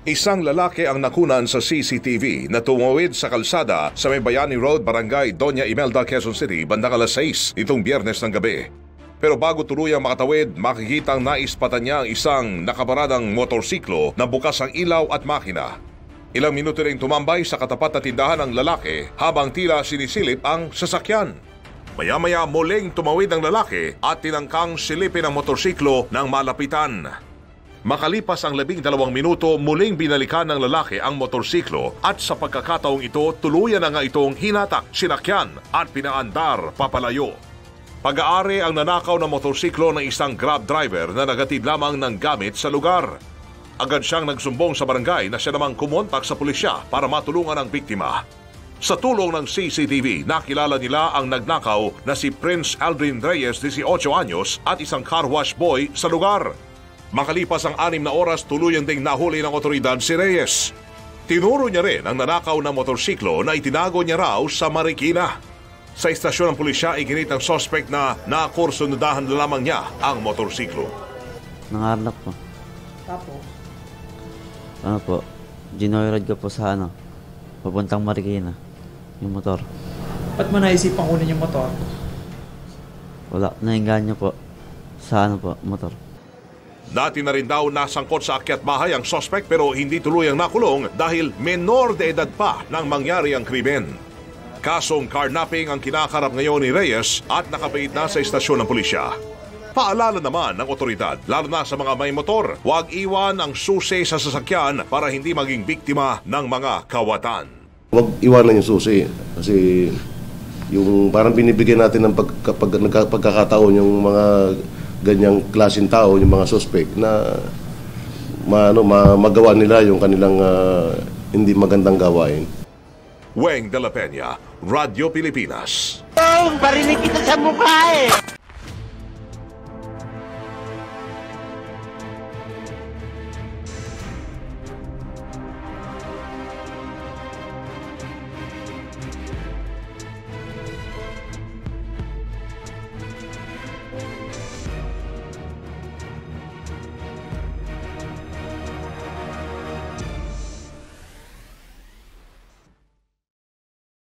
Isang lalaki ang nakunan sa CCTV na tumawid sa kalsada sa May Bayani Road, Barangay Doña Imelda, Quezon City, bandang alas 6 nitong Biyernes ng gabi. Pero bago tuluyang makatawid, makikitang naispatan niya ang isang nakaparadang motorsiklo na bukas ang ilaw at makina. Ilang minuto ring tumambay sa katapat na tindahan ng lalaki habang tila sinisilip ang sasakyan. Maya-maya muling tumawid ang lalaki at tinangkang silipin ang motorsiklo ng malapitan. Makalipas ang 12 minuto, muling binalikan ng lalaki ang motorsiklo at sa pagkakataong ito, tuluyan na nga itong hinatak, sinakyan at pinaandar papalayo. Pag-aari ang nanakaw na motorsiklo ng isang Grab driver na nagatid lamang ng gamit sa lugar. Agad siyang nagsumbong sa barangay na siya namang kumontak sa pulisya para matulungan ang biktima. Sa tulong ng CCTV, nakilala nila ang nagnakaw na si Prince Aldrin Reyes, 18 anyos at isang car wash boy sa lugar. Makalipas ang 6 na oras, tuluyang ding nahuli ng otoridad si Reyes. Tinuro niya rin ang nanakaw na motorsiklo na itinago niya raw sa Marikina. Sa istasyon ng pulisya, iginit ng suspect na nakursunodahan lamang niya ang motorsiklo. Nangarap po. Tapos? Ano po, ginoyride ko po sa papuntang Marikina, yung motor. Ba't mo naisipang kunin yung motor? Wala, nainganyo po sa motor. Dati na rin daw nasangkot sa akyat bahay ang suspect pero hindi tuluyang nakulong dahil menor de edad pa nang mangyari ang krimen. Kasong carnapping ang kinakarap ngayon ni Reyes at nakapait na sa istasyon ng pulisya. Paalala naman ng otoridad, lalo na sa mga may motor, huwag iwan ang susi sa sasakyan para hindi maging biktima ng mga kawatan. Huwag iwanan yung susi kasi yung parang binibigyan natin ng pagkakataon yung mga ganyang klaseng tao, yung mga suspect na magawa nila yung kanilang hindi magandang gawain. Weng de la Peña, Radyo Pilipinas. Barinig kita sa mukha eh!